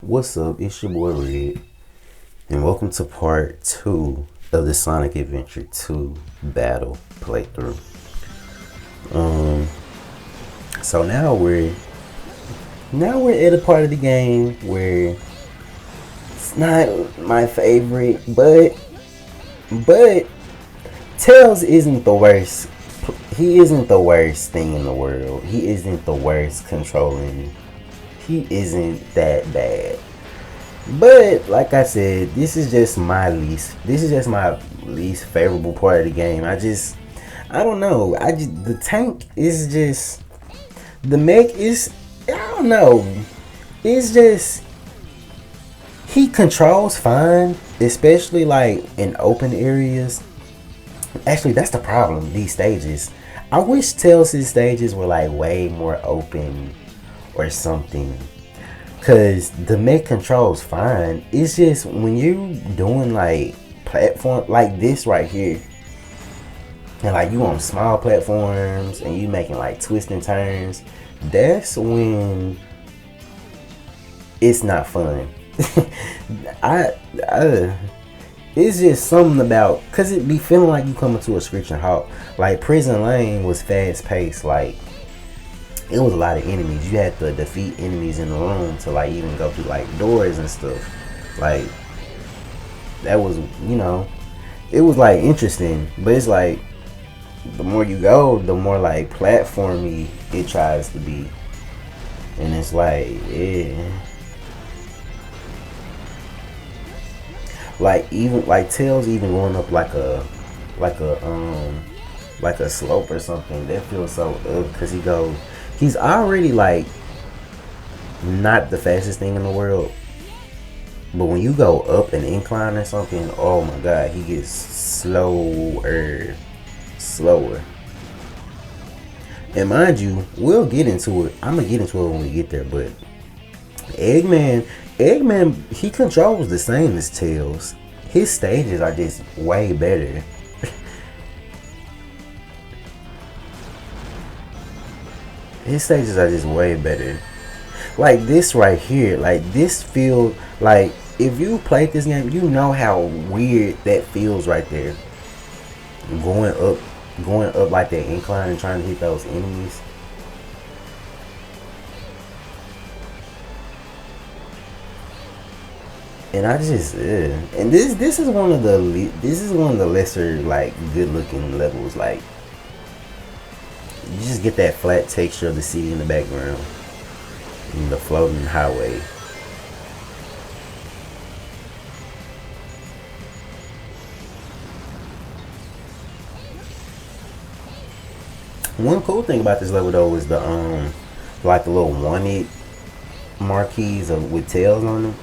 What's up? It's your boy Red, and welcome to part 2 of the Sonic Adventure 2 battle playthrough. So now we're at a part of the game where it's not my favorite, but Tails isn't the worst. He isn't the worst thing in the world. He isn't the worst controlling. He isn't that bad. But like I said, this is just my least favorable part of the game. I don't know. The tank is just the mech is I don't know. It's just he controls fine, especially like in open areas. Actually, that's the problem. These stages. I wish Tails' stages were like way more open or something. Cause the mech controls fine. It's just when you doing like platform like this right here, and like you on small platforms and you making like twists and turns, that's when it's not fun. I it's just something about, cause it be feeling like you coming to a screeching halt. Like Prison Lane was fast paced, like it was a lot of enemies. You had to defeat enemies in the room to like even go through like doors and stuff. Like that was, it was like interesting. But it's like the more you go, the more like platformy it tries to be. And it's like, yeah. Like even like Tails even going up like a slope or something. That feels so because he's already like not the fastest thing in the world, but when you go up an incline or something, oh my god, he gets slower. And mind you, we'll get into it. I'm gonna get into it when we get there. But Eggman, he controls the same as Tails. His stages are just way better. His stages are just way better. Like this right here, like this feel like if you played this game, you know how weird that feels right there. Going up like that incline and trying to hit those enemies. And I just and this is one of the lesser like good looking levels. Like you just get that flat texture of the city in the background and the floating highway. One cool thing about this level though is the like the little wanted marquees with tails on them.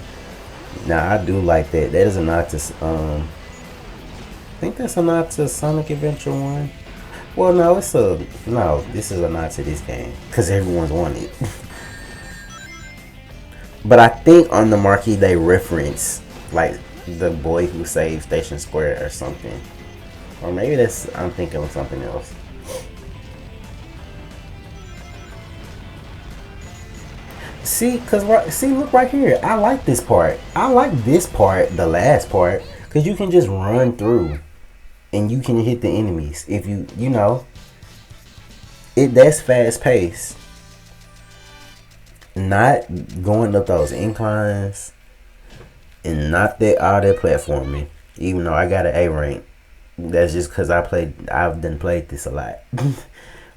Now I do like that. That is a nod to I think that's a nod to Sonic Adventure 1. Well, no, this is a nod to this game because everyone's wanted. But I think on the marquee they reference like the boy who saved Station Square or something, or maybe I'm thinking of something else. Look right here. I like this part. The last part, because you can just run through and you can hit the enemies if that's fast paced. Not going up those inclines and not all that platforming. Even though I got an A rank, that's just because I've done played this a lot.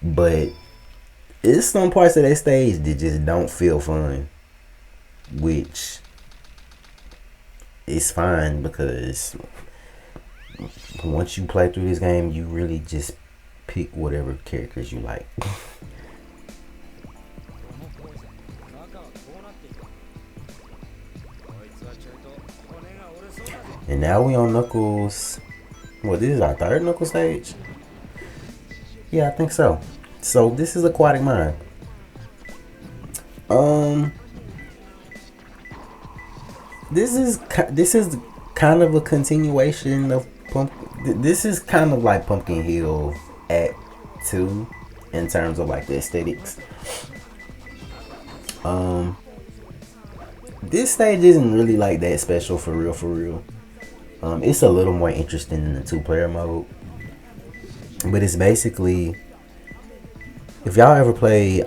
But it's some parts of that stage that just don't feel fun, which is fine because once you play through this game, you really just pick whatever characters you like. And now we on Knuckles. Well, this is our third Knuckles stage. Yeah, I think so. So this is Aquatic Mine. This is kind of a continuation of This is kind of like Pumpkin Hill Act 2 in terms of like the aesthetics. This stage isn't really like that special for real, for real. It's a little more interesting than the two-player mode, but it's basically, if y'all ever play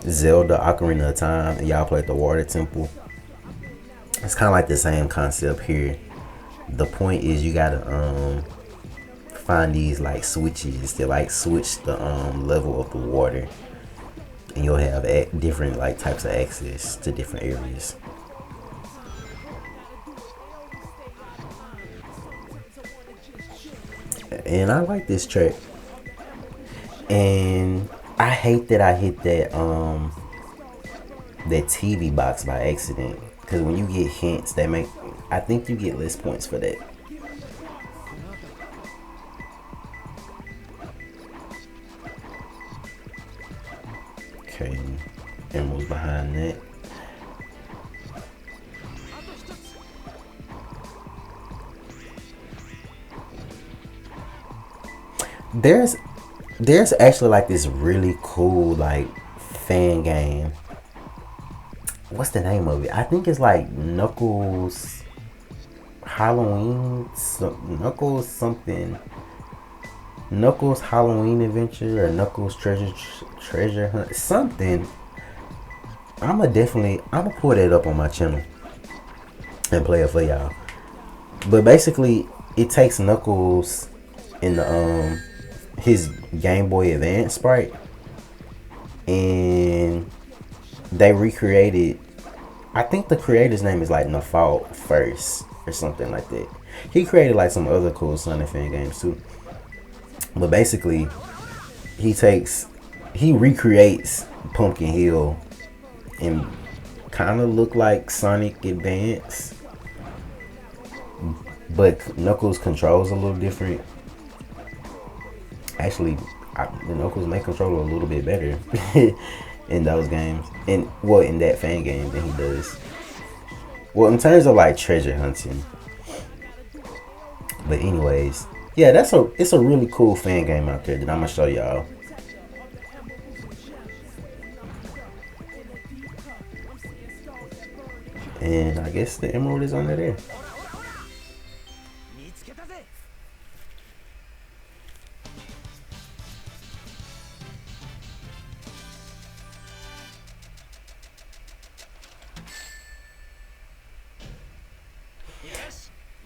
Zelda Ocarina of Time and y'all played the Water Temple, it's kind of like the same concept here. The point is you gotta find these like switches that like switch the level of the water, and you'll have different like types of access to different areas. And I like this track. And I hate that I hit that TV box by accident. Cause when you get hints, I think you get less points for that. Okay, emeralds behind that. There's there's actually like this really cool like fan game. What's the name of it? I think it's like Knuckles Halloween, Knuckles something, Knuckles Halloween Adventure, or Knuckles Treasure Hunt, something. I'ma pull that up on my channel and play it for y'all. But basically, it takes Knuckles in the his Game Boy Advance sprite, and they recreated. I think the creator's name is like Nafault first or something like that. He created like some other cool Sonic fan games too. But basically, he recreates Pumpkin Hill and kind of look like Sonic Advance, but Knuckles controls a little different. Actually, the Knuckles may control a little bit better in those games, and well, in that fan game than he does. Well, in terms of like treasure hunting. But anyways, yeah, it's a really cool fan game out there that I'm gonna show y'all. And I guess the emerald is under there.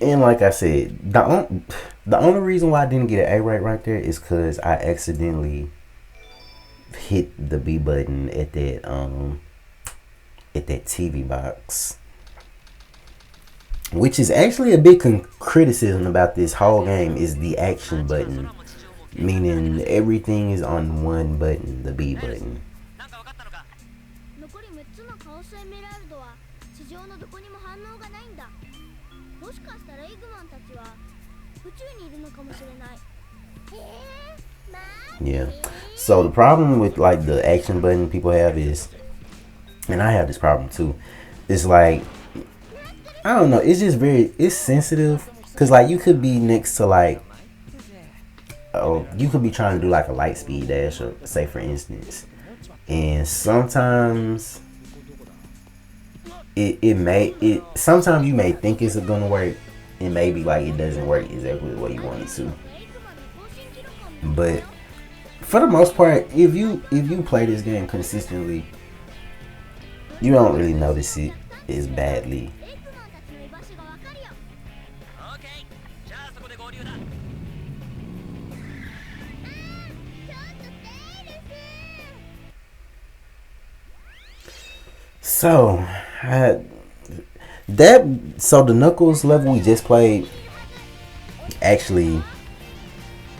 And like I said, the only reason why I didn't get an A right there is because I accidentally hit the B button at that TV box, which is actually a big criticism about this whole game is the action button, meaning everything is on one button, the B button. Yeah. So the problem with like the action button people have is, and I have this problem too, it's like, I don't know, it's just it's sensitive, because like you could be next to like, oh, you could be trying to do like a light speed dash, or say for instance, and sometimes sometimes you may think it's gonna work, and maybe like it doesn't work exactly the way you want it to. But for the most part, if you play this game consistently, you don't really notice it as badly. So the Knuckles level we just played, actually,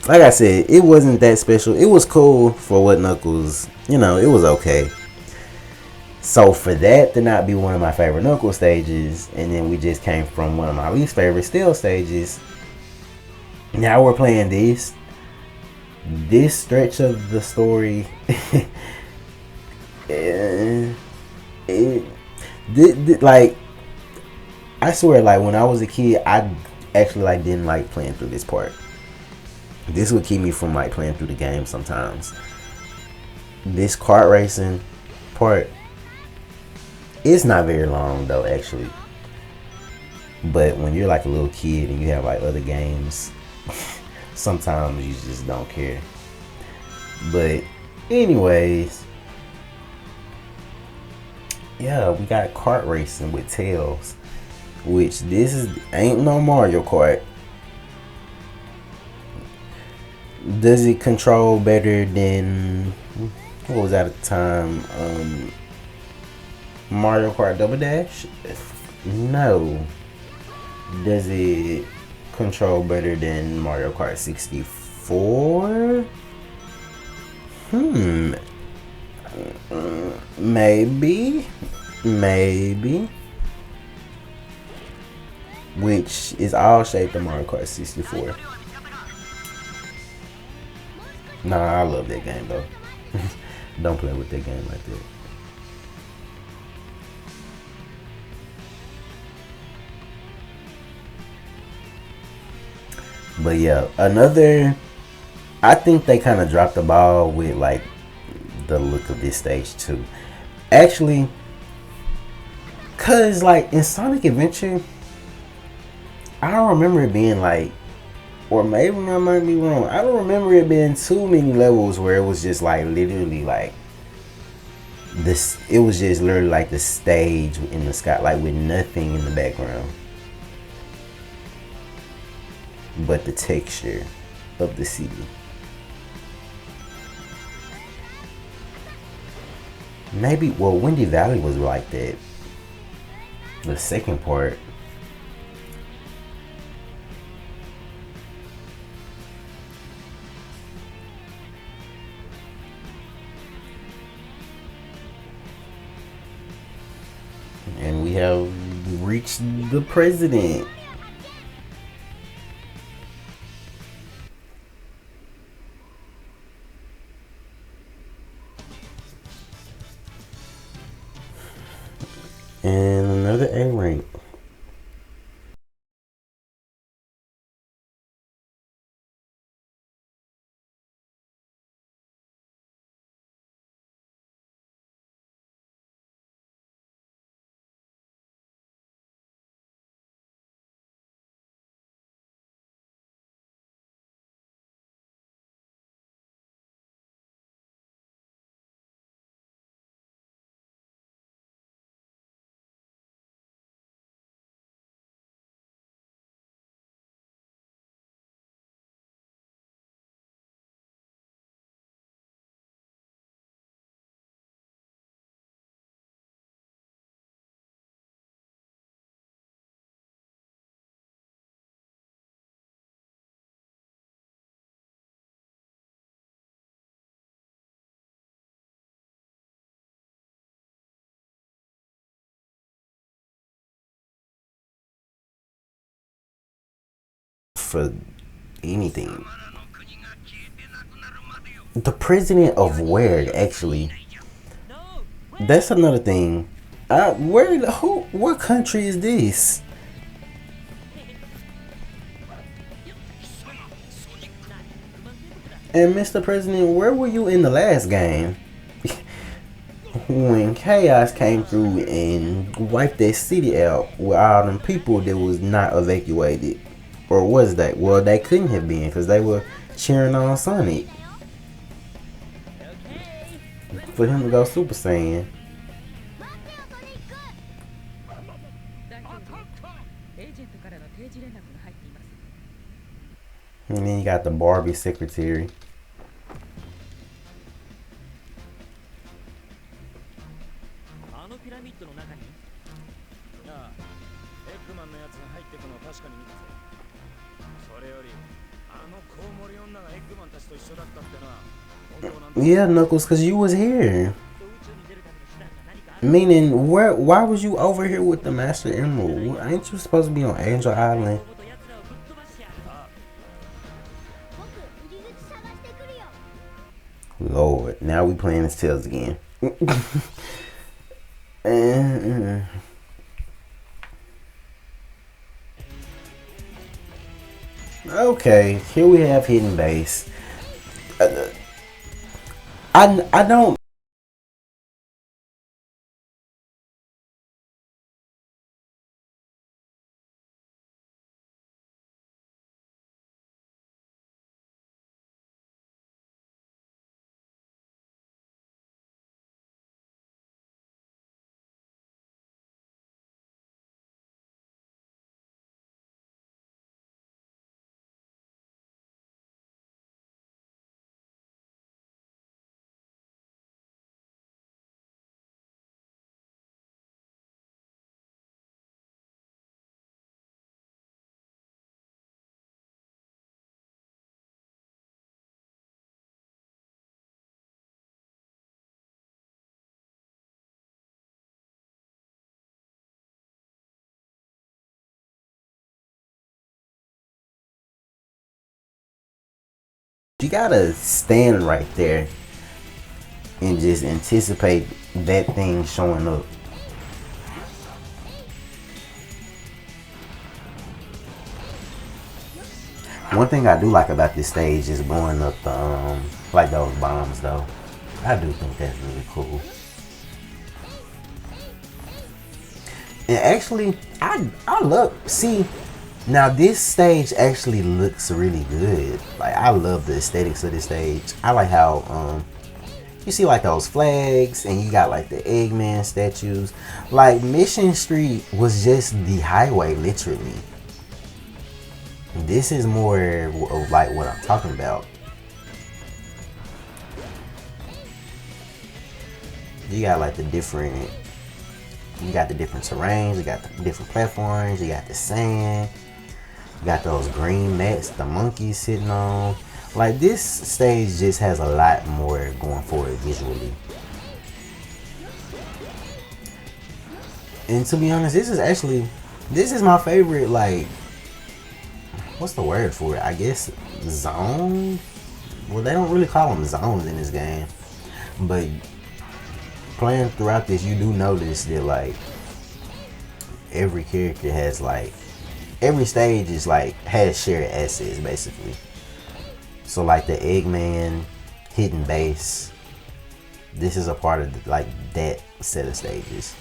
like I said, it wasn't that special. It was cool for what Knuckles, it was okay. So for that to not be one of my favorite Knuckles stages, and then we just came from one of my least favorite Steel stages, now we're playing this stretch of the story. Like, I swear, like when I was a kid, I actually like didn't like playing through this part. This would keep me from like playing through the game sometimes. This kart racing part, It's not very long though, actually. But when you're like a little kid and you have like other games, sometimes you just don't care. But anyways, yeah, we got kart racing with Tails, which this is ain't no Mario Kart. Does it control better than what was that at the time? Mario Kart Double Dash? No. Does it control better than Mario Kart 64? Maybe. Maybe. Which is all shaped of Mario Kart 64. Nah, I love that game though. Don't play with that game like that. But yeah, another. I think they kind of dropped the ball with like the look of this stage too. Actually, cause like in Sonic Adventure, I don't remember it being like, or maybe I might be wrong. I don't remember it being too many levels where it was just like literally like this. It was just literally like the stage in the sky, like with nothing in the background, but the texture of the city. Maybe, well, Windy Valley was like that. The second part. And we have reached the president. And another A rank. For anything. The president of where, actually? That's another thing. What country is this? And Mr. President, where were you in the last game? When chaos came through and wiped that city out with all them people that was not evacuated. Or was that? Well, they couldn't have been because they were cheering on Sonic. For him to go Super Saiyan. And then you got the Barbie secretary. Yeah, Knuckles, because you was here. Meaning, why was you over here with the Master Emerald? Ain't you supposed to be on Angel Island? Lord, now we playing as Tails again. Okay, here we have Hidden Base. I don't you gotta stand right there and just anticipate that thing showing up. One thing I do like about this stage is blowing up the like those bombs though. I do think that's really cool. And actually, I love see now this stage actually looks really good. Like I love the aesthetics of this stage. I like how you see like those flags and you got like the Eggman statues. Like Mission Street was just the highway literally. This is more of like what I'm talking about. You got like the different, you got the different terrains, you got the different platforms, you got the sand, you got those green mats the monkeys sitting on. Like this stage just has a lot more going for it visually. And to be honest, this is my favorite, like, what's the word for it? I guess zone? Well, they don't really call them zones in this game. But playing throughout this, you do notice that, like, every character has, like, every stage is, like, has shared assets, basically. So, like, the Eggman hidden base, this is a part of, like, that set of stages.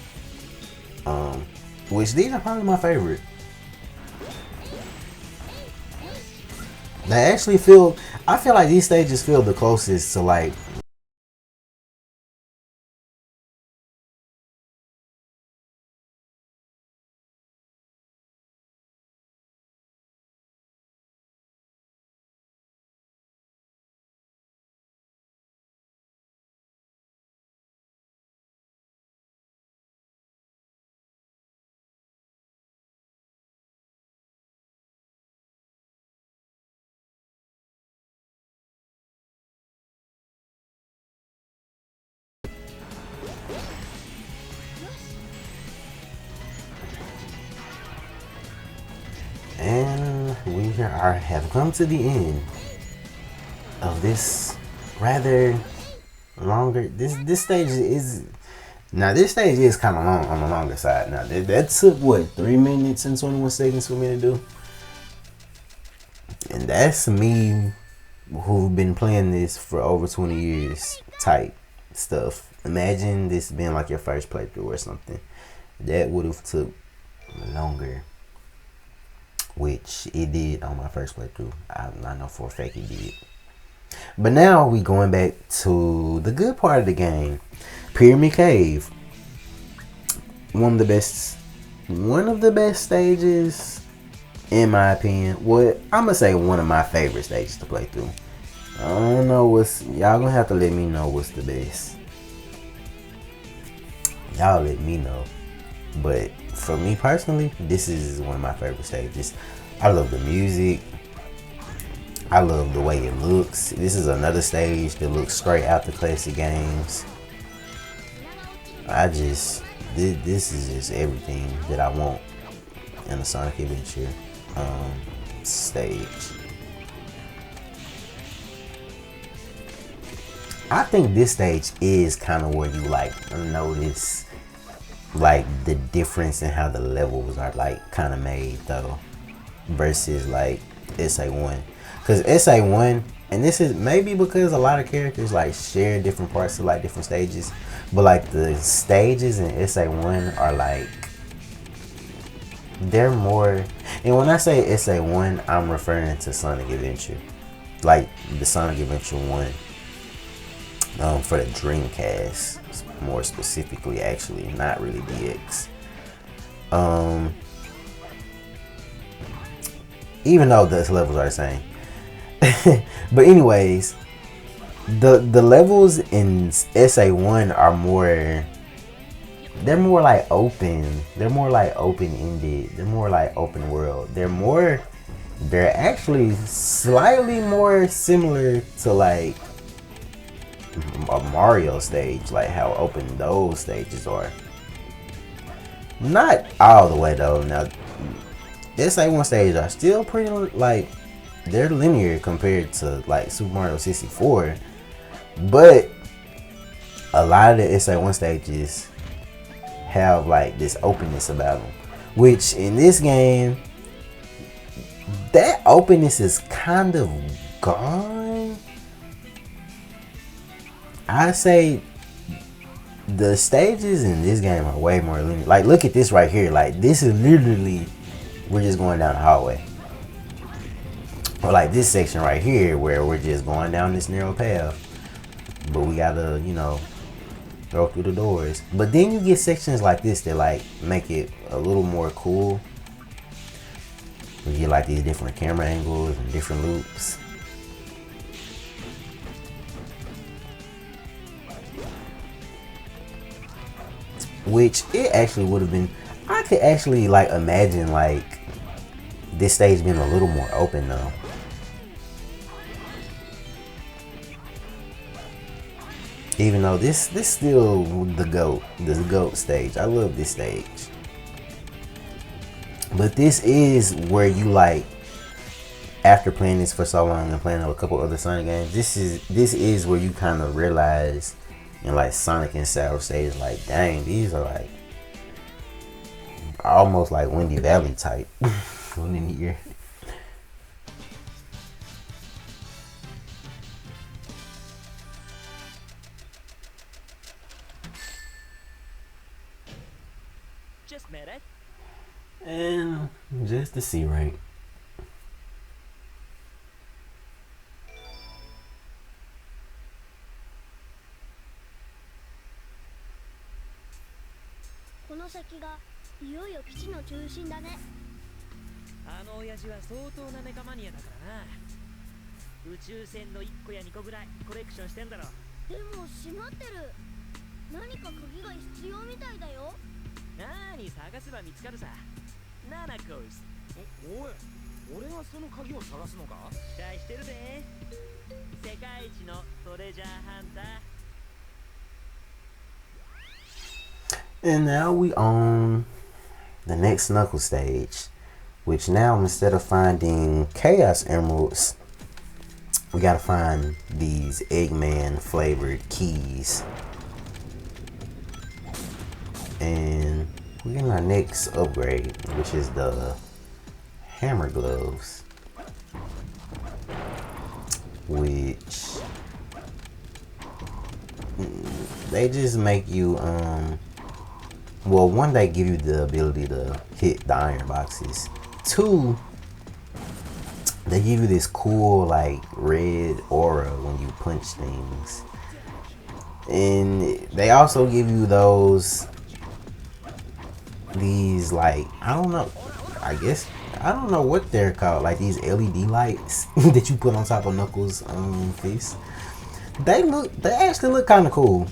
Which these are probably my favorite. They actually feel, I feel like these stages feel the closest to like and we have come to the end of this rather longer this stage is now this stage is kind of long on the longer side. Now that took what 3 minutes and 21 seconds for me to do, and that's me who've been playing this for over 20 years type stuff. Imagine this being like your first playthrough or something. That would have took longer, which it did on my first playthrough. I know for a fact it did. But now we going back to the good part of the game. Pyramid Cave. One of the best stages in my opinion. What I'm gonna say one of my favorite stages to play through. I don't know y'all gonna have to let me know what's the best. Y'all let me know. But for me personally, this is one of my favorite stages. I love the music. I love the way it looks. This is another stage that looks straight out the classic games. This is just everything that I want in a Sonic Adventure stage. I think this stage is kind of where you like notice like the difference in how the levels are like kind of made though versus like SA1, because SA1, and this is maybe because a lot of characters like share different parts of like different stages, but like the stages in SA1 are like they're more, and when I say SA1 I'm referring to Sonic Adventure, like the Sonic Adventure 1 for the Dreamcast more specifically, actually not really DX. Even though the levels are the same. But anyways, the levels in SA1 are more, they're more like open, they're more like open-ended, they're more like open world, they're actually slightly more similar to like a Mario stage, like how open those stages are. Not all the way though. Now SA1 stages are still pretty like they're linear compared to like Super Mario 64, but a lot of the SA1 stages have like this openness about them, which in this game, that openness is kind of gone. I say the stages in this game are way more linear. Like, look at this right here. Like, this is literally, we're just going down the hallway. Or like this section right here where we're just going down this narrow path. But we gotta, you know, go through the doors. But then you get sections like this that like make it a little more cool. We get like these different camera angles and different loops. Which it actually would have been, I could actually like imagine like this stage being a little more open though. Even though this still the GOAT stage. I love this stage. But this is where you like, after playing this for so long and playing a couple other Sonic games, this is where you kind of realize in like Sonic and Sour stage, like, dang, these are like almost like Windy Valley type. One in here. Just met it. And just the C rank.親父は相当なメカマニアだからな。宇宙船の1個や2個ぐらいコレクションしてんだろ。でも閉まってる。何か鍵が必要みたいだよ。なに探せば見つかるさ。ナナコス。おい、俺がその鍵を探すのか？期待してるぜ。世界一のトレジャーハンター。 And now we on the next Knuckles stage, which now instead of finding Chaos Emeralds, we gotta find these Eggman flavored keys. And we're getting our next upgrade, which is the hammer gloves, which they just make you well, one, they give you the ability to hit the iron boxes. Two, they give you this cool like red aura when you punch things. And they also give you these like, I don't know, I don't know what they're called, like these LED lights that you put on top of Knuckles' face. They actually look kind of cool.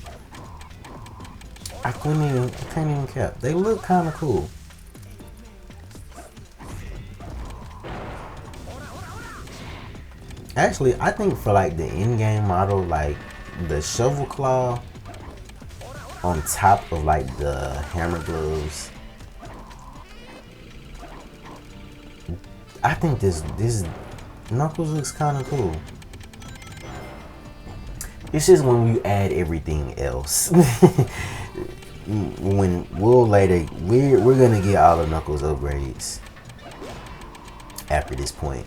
I can't even cap. They look kind of cool. Actually, I think for like the in-game model, like the shovel claw on top of like the hammer gloves, I think this Knuckles looks kind of cool. It's just when you add everything else. When we're gonna get all the Knuckles upgrades after this point.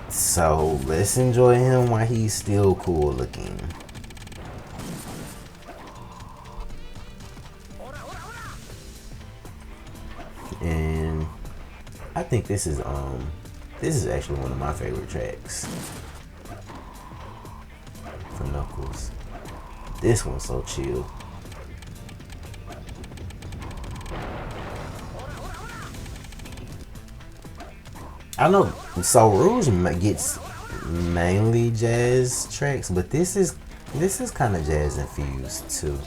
So let's enjoy him while he's still cool looking. And I think this is actually one of my favorite tracks for Knuckles. This one's so chill. I know So Rouge gets mainly jazz tracks, but this is kind of jazz infused too.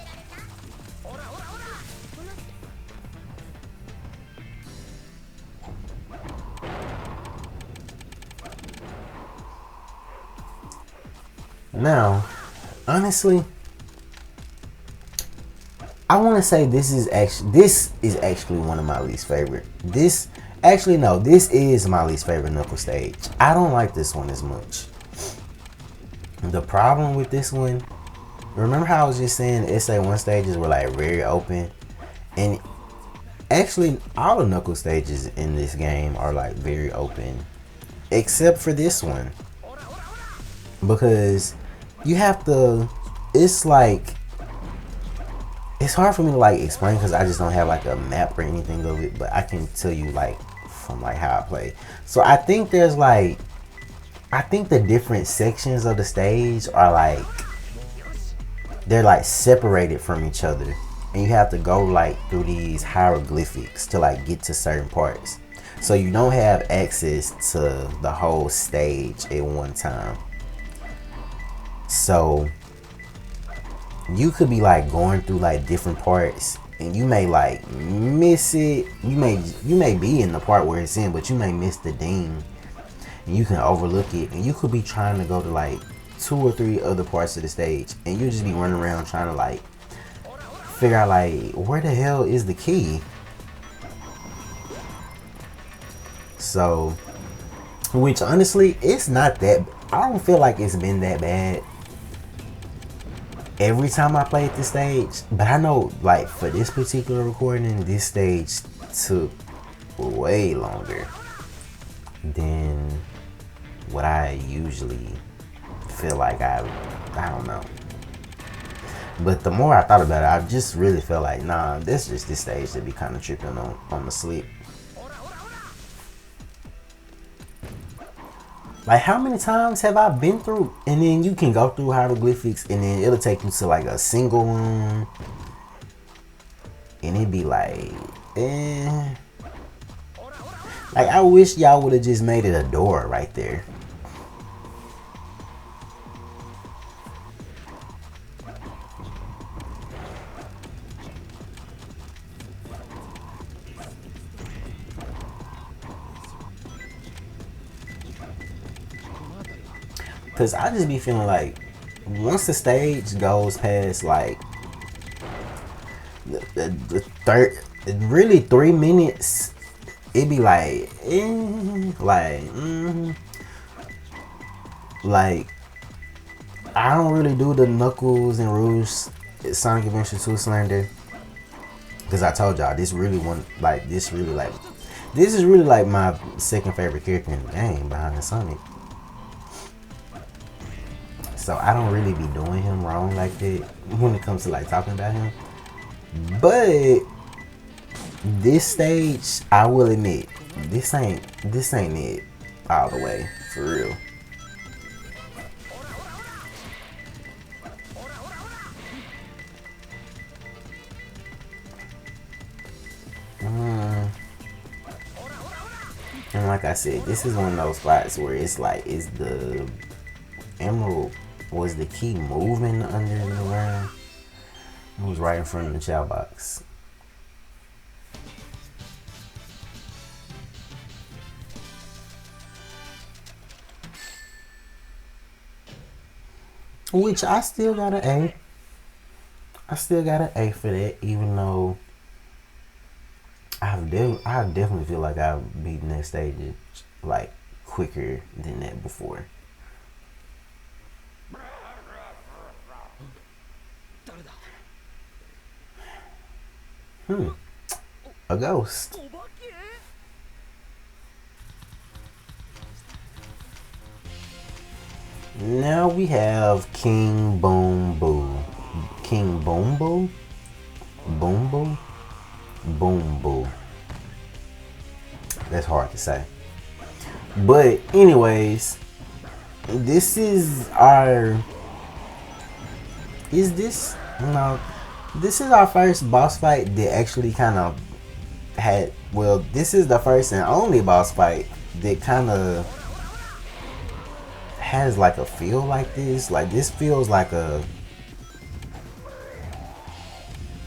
Now, honestly, I want to say this is actually one of my least favorite. Actually, no. This is my least favorite Knuckles stage. I don't like this one as much. The problem with this one, remember how I was just saying the SA1 stages were like very open? And actually, all the Knuckles stages in this game are like very open. Except for this one. Because you have to, it's like, it's hard for me to like explain because I just don't have like a map or anything of it, but I can tell you like from like how I play. So I think there's like, I think the different sections of the stage are like, they're like separated from each other, and you have to go like through these hieroglyphics to like get to certain parts. So you don't have access to the whole stage at one time. So you could be like going through like different parts and you may like miss it. You may be in the part where it's in, but you may miss the ding and you can overlook it, and you could be trying to go to like 2 or 3 other parts of the stage and you just be running around trying to like figure out like where the hell is the key. So, which honestly, it's not that, I don't feel like it's been that bad every time I played this stage, but I know like for this particular recording, this stage took way longer than what I usually feel like. I don't know. But the more I thought about it, I just really felt like, nah, this just this stage to be kind of tripping on the sleep. Like, how many times have I been through? And then you can go through hieroglyphics and then it'll take you to like a single room. And it'd be like, eh. Like, I wish y'all would have just made it a door right there. Cause I just be feeling like once the stage goes past like the third, really 3 minutes, it be like, like I don't really do the Knuckles and Rouge Sonic Adventure 2 slander. Cause I told y'all this really this is really like my second favorite character in the game behind Sonic. So I don't really be doing him wrong like that when it comes to like talking about him. But this stage, I will admit, this ain't it all the way, for real. And like I said, this is one of those spots where it's like, is the emerald, was the key moving under the ground? It was right in front of the chow box. Which I still got an A. I still got an A for that, even though I definitely feel like I've beaten that stage like quicker than that before. A ghost. Now we have King Boom Boo. King Boom Boo? Boom Boo? Boom Boo. That's hard to say. But anyways, this is our... Is this... No. This is our first boss fight that actually kind of had... Well, this is the first and only boss fight that kind of has like a feel like this. Like, this feels like a...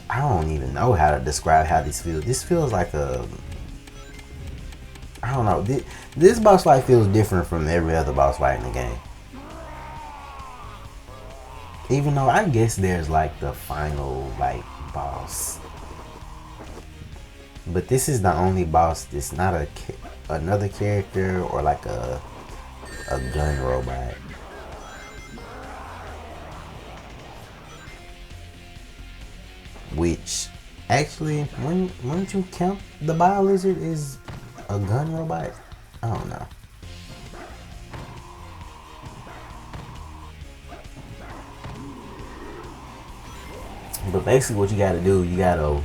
I don't even know how to describe how this feels. This feels like a... I don't know. This boss fight feels different from every other boss fight in the game. Even though I guess there's like the final like boss. But this is the only boss that's not another character or like a gun robot. Which actually, when you count the Bio Lizard is a gun robot? I don't know. But basically what you gotta do, you gotta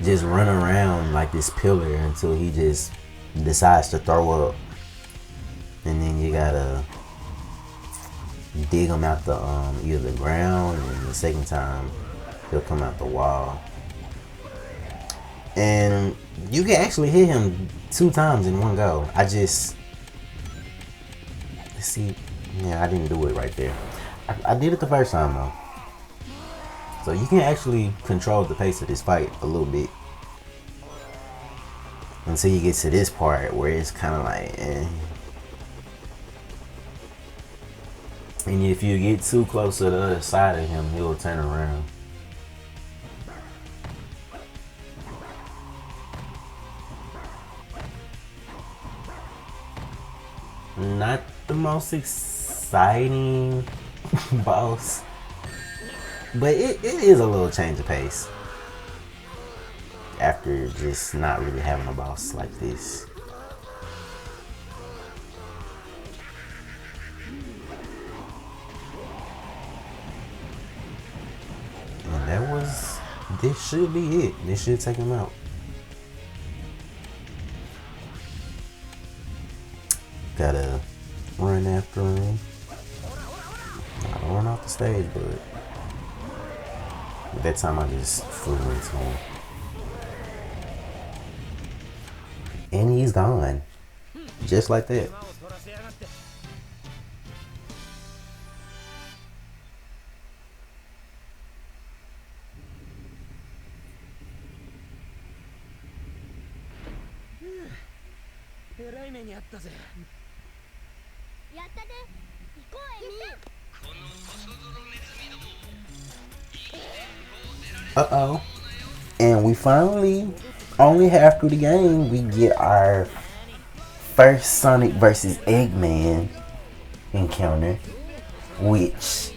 just run around like this pillar until he just decides to throw up. And then you gotta dig him out the either the ground, and the second time he'll come out the wall. And you can actually hit him 2 times in one go. Let's see. Yeah, I didn't do it right there. I did it the first time though. So you can actually control the pace of this fight a little bit. Until you get to this part where it's kind of like, eh. And if you get too close to the other side of him, he'll turn around. Not the most exciting boss, but it is a little change of pace after just not really having a boss like this. And this should be it. This should take him out. Gotta run after him. I don't run off the stage, but at that time I just flew into him. And he's gone. Just like that. Uh-oh. And we finally, only half through the game, we get our first Sonic versus Eggman encounter, which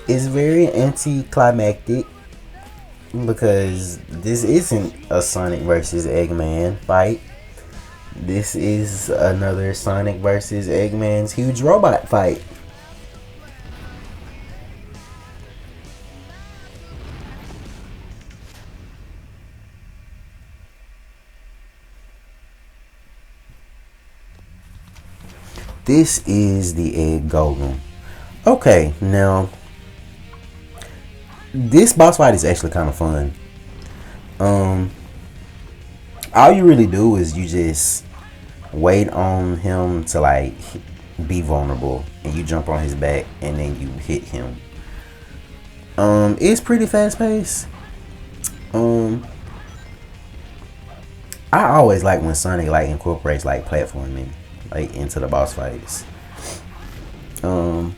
is very anticlimactic because this isn't a Sonic versus Eggman fight. This is another Sonic versus Eggman's huge robot fight. This is the Egg Golem. Okay, now this boss fight is actually kind of fun. All you really do is you just wait on him to like be vulnerable, and you jump on his back, and then you hit him. It's pretty fast paced. I always like when Sonic like incorporates like platforming like into the boss fights. Yeah,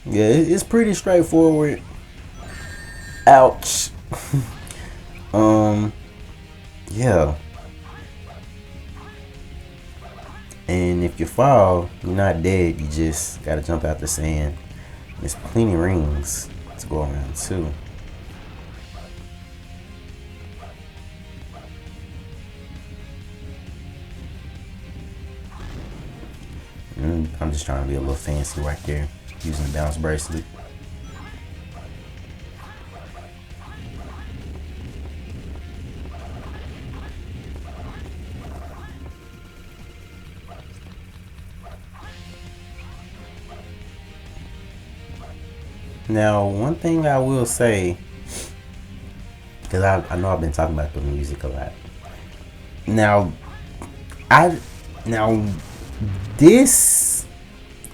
it's pretty straightforward. Ouch. Yeah. And if you fall, you're not dead. You just gotta jump out the sand. There's plenty of rings to go around too. I'm just trying to be a little fancy right there, using the bounce bracelet. Now, one thing I will say, because I know I've been talking about the music a lot. Now, this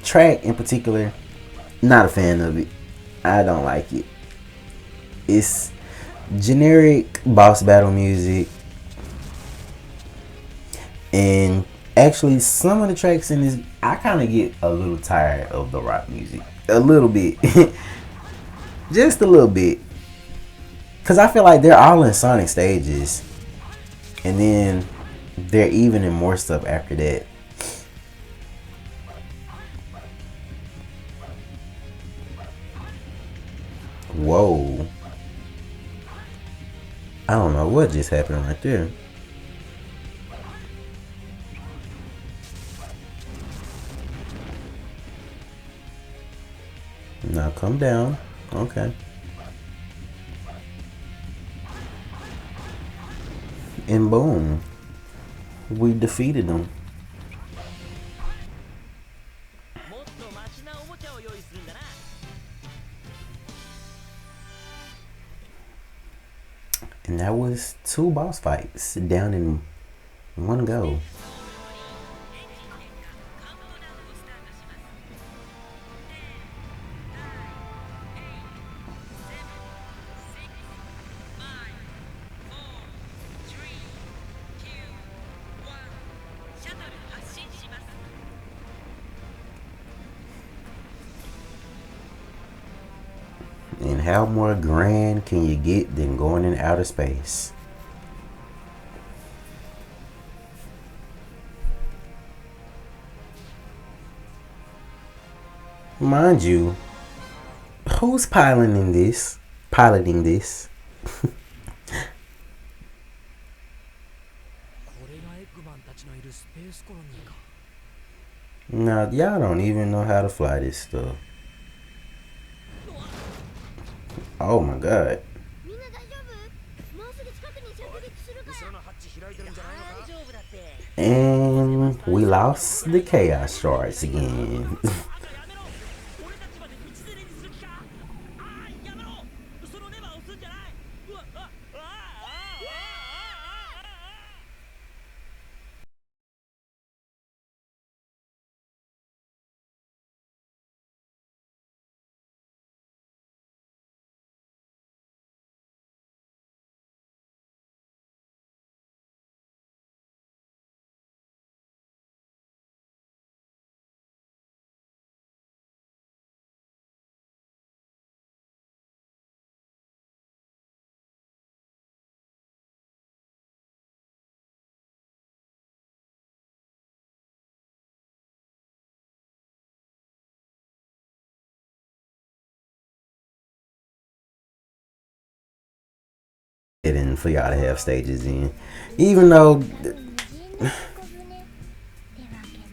track in particular, not a fan of it. I don't like it. It's generic boss battle music, and actually some of the tracks in this, I kind of get a little tired of the rock music, a little bit. Just a little bit, because I feel like they're all in Sonic stages, And then they're even in more stuff after that. Whoa. I don't know what just happened right there. Now come down. Okay. And boom. We defeated them. もっとマシなおもちゃを用意するんだな。 And that was 2 boss fights down in one go. And how more grand can you get than going in outer space? Mind you, who's piloting this? Piloting this? これがエッグマンたちのいるスペースコロニーか。 Now, y'all don't even know how to fly this stuff. Oh my god. みんな大丈夫？もうすぐ近くに着陸するから。後ろのハッチ開いてるんじゃないのか？ 大丈夫だって。 And we lost the chaos shards again. あんたやめろ。俺たちまで道連れにする気か。ああ、やめろ。そのレバーを押すんじゃない。うわ、あ、あ、あ、あ、あ、あ、あ。 And for y'all to have stages in. Even though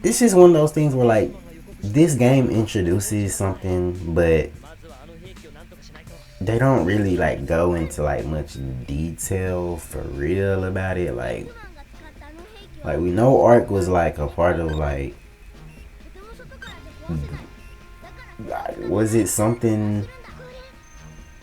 it's just one of those things where like this game introduces something, but まずはあの兵器をなんとかしないと。 they don't really like go into like much detail for real about it. Like マンが使ったあの兵器は we know Ark was like a part of like とても外からで壊せない。だから was it something?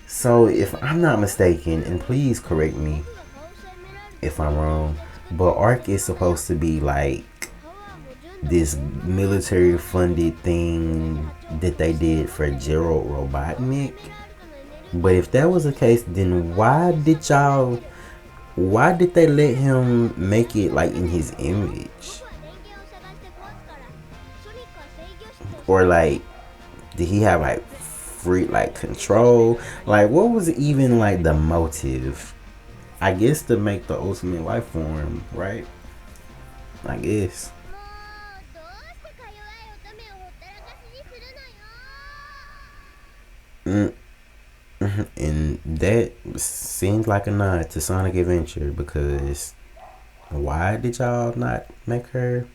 So if I'm not mistaken, and please correct me 僕が顔を責められて if I'm wrong, but Ark is supposed to be like パワーも純度 this military funded thing that they did for Gerald Robotnik. あるかのエネルギー But if that was the case, then why did they let him make it like in his image? 僕は電源を探して壊すからソニックは制御して Or like did he have like free like control? Like what was even like the motive? I guess to make the ultimate life form, right? I guess. もうどうしてか弱い乙女をほったらかしにするのよ。 And that seems like a nod to Sonic Adventure because why did y'all not make her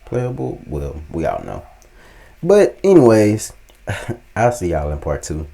playable? Well, we all know. But anyways, I'll see y'all in part 2.